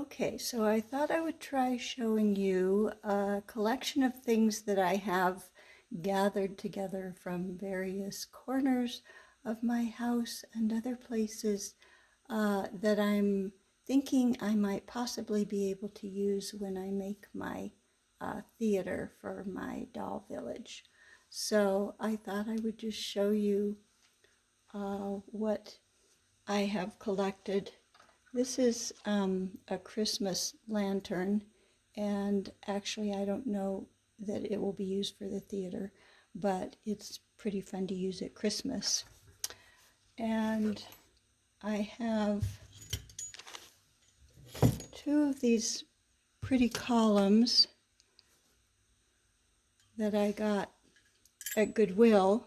Okay, so I thought I would try showing you a collection of things that I have gathered together from various corners of my house and other places that I'm thinking I might possibly be able to use when I make my theater for my doll village. So I thought I would just show you what I have collected. This is a Christmas lantern, and actually I don't know that it will be used for the theater, but it's pretty fun to use at Christmas. And I have two of these pretty columns that I got at Goodwill,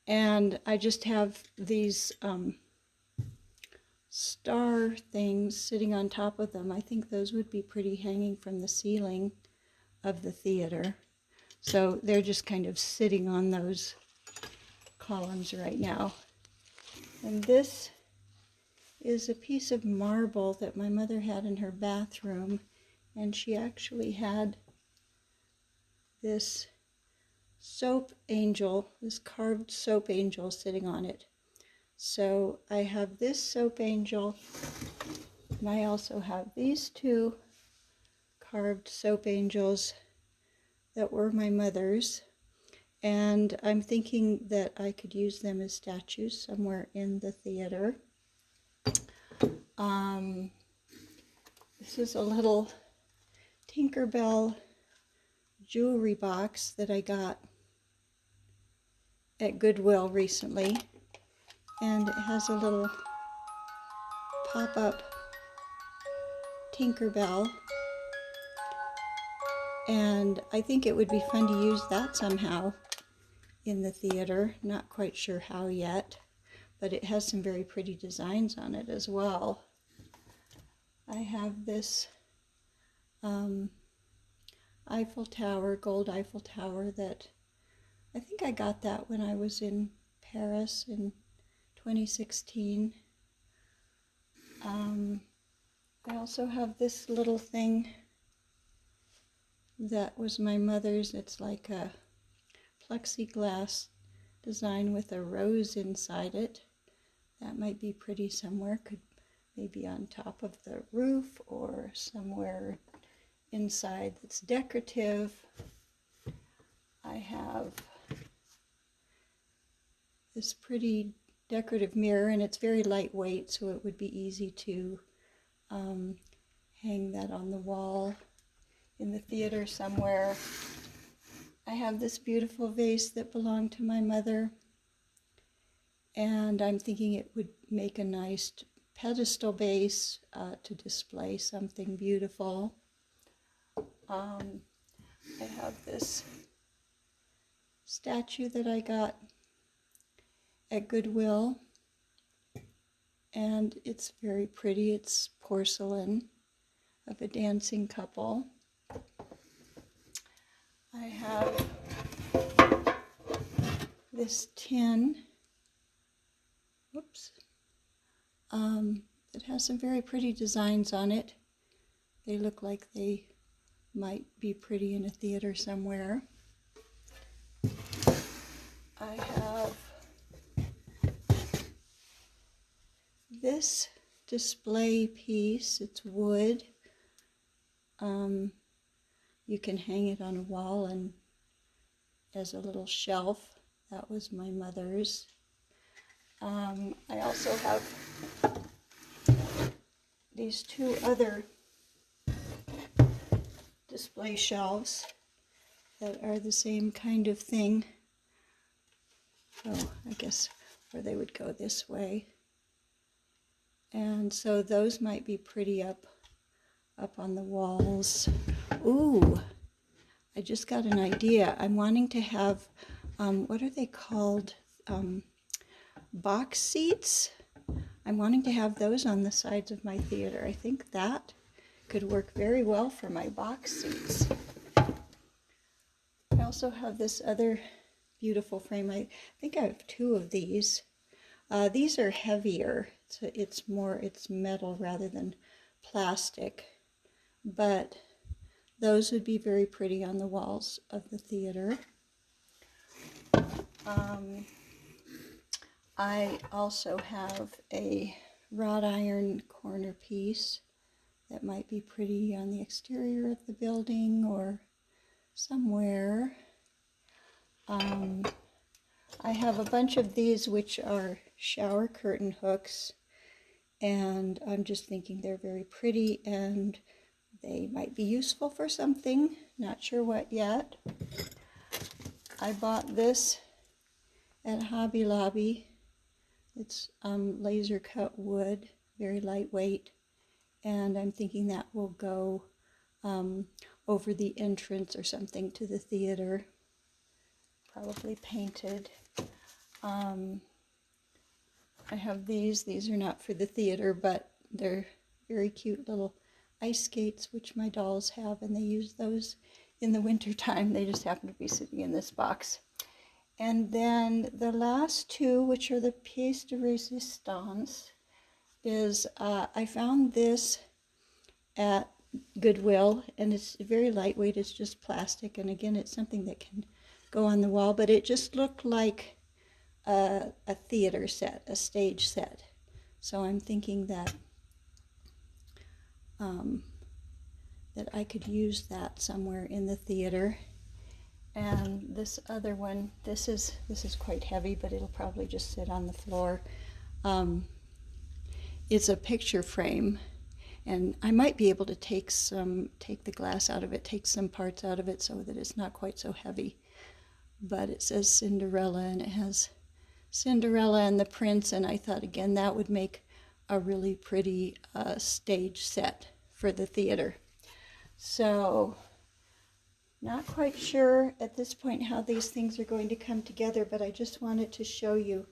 and I just have these star things sitting on top of them. I think those would be pretty hanging from the ceiling of the theater. So they're just kind of sitting on those columns right now. And this is a piece of marble that my mother had in her bathroom, and she actually had this soap angel, this carved soap angel sitting on it. So I have this soap angel, and I also have these two carved soap angels that were my mother's. And I'm thinking that I could use them as statues somewhere in the theater. This is a little Tinkerbell jewelry box that I got at Goodwill recently. And it has a little pop-up Tinkerbell. And I think it would be fun to use that somehow in the theater. Not quite sure how yet, but it has some very pretty designs on it as well. I have this Eiffel Tower, gold Eiffel Tower, that I think I got that when I was in Paris in 2016. I also have this little thing that was my mother's. It's like a plexiglass design with a rose inside it. That might be pretty somewhere. Could maybe on top of the roof or somewhere inside that's decorative. I have this pretty decorative mirror, and it's very lightweight, so it would be easy to hang that on the wall in the theater somewhere. I have this beautiful vase that belonged to my mother, and I'm thinking it would make a nice pedestal base to display something beautiful. I have this statue that I got at Goodwill, and it's very pretty. It's porcelain of a dancing couple. I have this tin, it has some very pretty designs on it. They look like they might be pretty in a theater somewhere. I have this display piece. It's wood. You can hang it on a wall and as a little shelf. That was my mother's. I also have these two other display shelves that are the same kind of thing. Oh, I guess where they would go this way. And so those might be pretty up on the walls. Ooh, I just got an idea. I'm wanting to have, what are they called? Box seats. I'm wanting to have those on the sides of my theater. I think that could work very well for my box seats. I also have this other beautiful frame. I think I have two of these. These are heavier. So it's metal rather than plastic. But those would be very pretty on the walls of the theater. I also have a wrought iron corner piece that might be pretty on the exterior of the building or somewhere. I have a bunch of these which are shower curtain hooks, and I'm just thinking they're very pretty and they might be useful for something, not sure what yet. I bought this at Hobby Lobby. It's laser cut wood, very lightweight, and I'm thinking that will go over the entrance or something to the theater, probably painted. I have these are not for the theater, but they're very cute little ice skates which my dolls have, and they use those in the winter time. They just happen to be sitting in this box. And then the last two, which are the pièce de résistance, is I found this at Goodwill, and it's very lightweight. It's just plastic, and again, it's something that can go on the wall, but it just looked like a theater set, a stage set. So I'm thinking that that I could use that somewhere in the theater. And this other one, this is quite heavy, but it'll probably just sit on the floor. It's a picture frame, and I might be able to take the glass out of it, take some parts out of it so that it's not quite so heavy. But it says Cinderella, and it has Cinderella and the prince, and I thought again that would make a really pretty stage set for the theater. So not quite sure at this point how these things are going to come together, but I just wanted to show you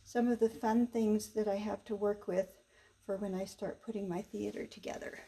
some of the fun things that I have to work with for when I start putting my theater together.